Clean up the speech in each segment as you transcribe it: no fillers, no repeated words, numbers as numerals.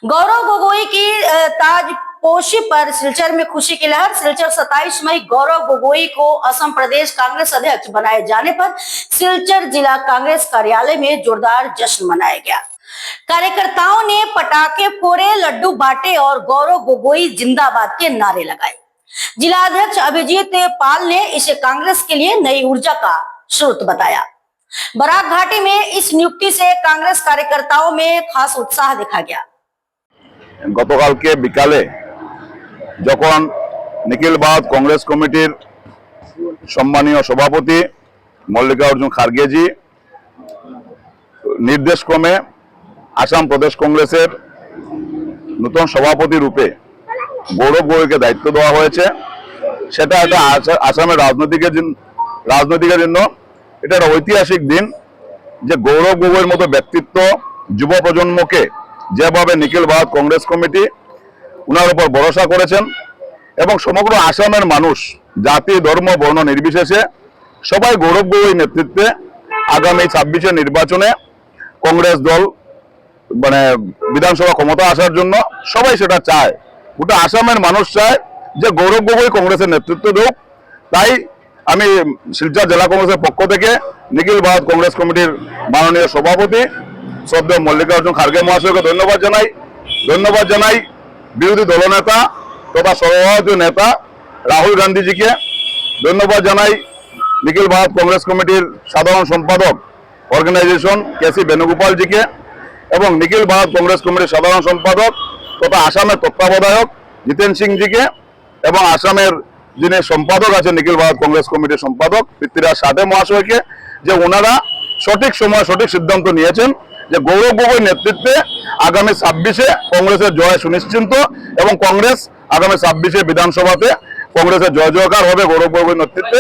गौरव गोगोई की ताजपोशी पर सिलचर में खुशी की लहर। सिलचर 27 मई गौरव गोगोई को असम प्रदेश कांग्रेस अध्यक्ष बनाए जाने पर सिलचर जिला कांग्रेस कार्यालय में जोरदार जश्न मनाया गया। कार्यकर्ताओं ने पटाखे फोड़े, लड्डू बांटे और गौरव गोगोई जिंदाबाद के नारे लगाए। जिला अध्यक्ष अभिजीत पाल ने इसे कांग्रेस के लिए नई ऊर्जा का स्रोत बताया। बराक घाटी में इस नियुक्ति से कांग्रेस कार्यकर्ताओं में खास उत्साह देखा गया। গতকালকে বিকালে যখন নিখিল ভারত কংগ্রেস কমিটির সম্মানীয় সভাপতি মল্লিকার্জুন খারগেজি নির্দেশক্রমে আসাম প্রদেশ কংগ্রেসের নতুন সভাপতি রূপে গৌরব গোগোইকে দায়িত্ব দেওয়া হয়েছে, সেটা একটা আসামের রাজনৈতিকের জন্য এটা একটা ঐতিহাসিক দিন যে গৌরব গোগোইয়ের মতো ব্যক্তিত্ব যুব প্রজন্মকে যেভাবে নিখিল ভারত কংগ্রেস কমিটি উনার উপর ভরসা করেছেন এবং সমগ্র আসামের মানুষ জাতি ধর্ম বর্ণ নির্বিশেষে সবাই গৌরব গোগোই নেতৃত্বে আগামী 26 নির্বাচনে কংগ্রেস দল বিধানসভা ক্ষমতা আসার জন্য সবাই সেটা চায়। গোটা আসামের মানুষ চায় যে গৌরব গোগোই কংগ্রেসের নেতৃত্ব দেওক। তাই আমি শিলচর জেলা কংগ্রেসের পক্ষ থেকে নিখিল ভারত কংগ্রেস কমিটির মাননীয় সভাপতি শ্রদ্ধেয় মল্লিকার্জুন খারগে মহাশয়কে ধন্যবাদ জানাই বিরোধী দলনেতা তথা সর্বভারতীয় নেতা রাহুল গান্ধীজিকে ধন্যবাদ জানাই, নিখিল ভারত কংগ্রেস কমিটির সাধারণ সম্পাদক অর্গানাইজেশন কেসি বেণুগোপালজিকে এবং নিখিল ভারত কংগ্রেস কমিটির সাধারণ সম্পাদক তথা আসামের তত্ত্বাবধায়ক জিতেন সিংজিকে এবং আসামের যিনি সম্পাদক আছেন নিখিল ভারত কংগ্রেস কমিটির সম্পাদক পৃথ্বীরাজ সাথে মহাশয়কে, যে ওনারা সঠিক সময় সঠিক সিদ্ধান্ত নিয়েছেন যে গৌরব গোগোই নেতৃত্বে আগামী 26-এ কংগ্রেসের জয় সুনিশ্চিত এবং কংগ্রেস আগামী 26-এ বিধানসভাতে কংগ্রেসের জয় জয়কার হবে গৌরব গোগোই নেতৃত্বে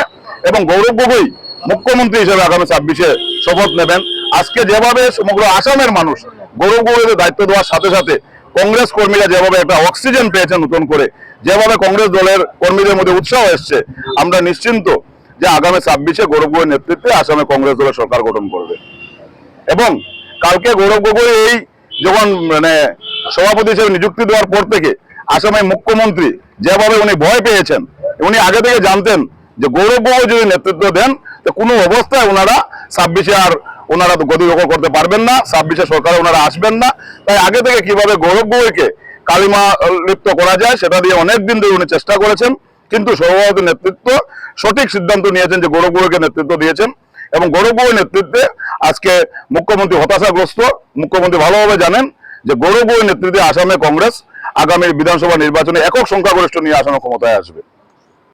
এবং গৌরব গোগোই মুখ্যমন্ত্রী হিসেবে আগামী 26-এ শপথ নেবেন। আজকে যেভাবে সমগ্র আসামের মানুষ গৌরব গোগোইকে দায়িত্ব দেওয়ার সাথে সাথে কংগ্রেস কর্মীরা যেভাবে একটা অক্সিজেন পেয়েছেন নতুন করে, যেভাবে কংগ্রেস দলের কর্মীদের মধ্যে উৎসাহ এসছে, আমরা নিশ্চিন্ত যে আগামী 26-এ গৌরব গোগোই নেতৃত্বে আসামে কংগ্রেস দলের সরকার গঠন করবে। এবং কালকে গৌরব গোগোই এই যখন সভাপতি হিসেবে নিযুক্তি দেওয়ার পর থেকে আসামের মুখ্যমন্ত্রী যেভাবে উনি ভয় পেয়েছেন, উনি আগে থেকে জানতেন যে গৌরব গোগোই যদি নেতৃত্ব দেন তো কোনো অবস্থায় ওনারা 26-এ আর ওনারা গদি দখল করতে পারবেন না, 26-এ সরকারে ওনারা আসবেন না। তাই আগে থেকে কিভাবে গৌরব গোগোইকে কালিমা লিপ্ত করা যায় সেটা দিয়ে অনেকদিন ধরে উনি চেষ্টা করেছেন, কিন্তু সর্বভারতীয় নেতৃত্ব সঠিক সিদ্ধান্ত নিয়েছেন যে গৌরব গোগোইকে নেতৃত্ব দিয়েছেন এবং গৌরব গোগোই নেতৃত্বে আজকে মুখ্যমন্ত্রী হতাশাগ্রস্ত। মুখ্যমন্ত্রী ভালোভাবে জানেন যে গৌরব গোগোই নেতৃত্বে আসামে কংগ্রেস আগামী বিধানসভা নির্বাচনে একক সংখ্যাগরিষ্ঠ নিয়ে আসামে ক্ষমতায় আসবে।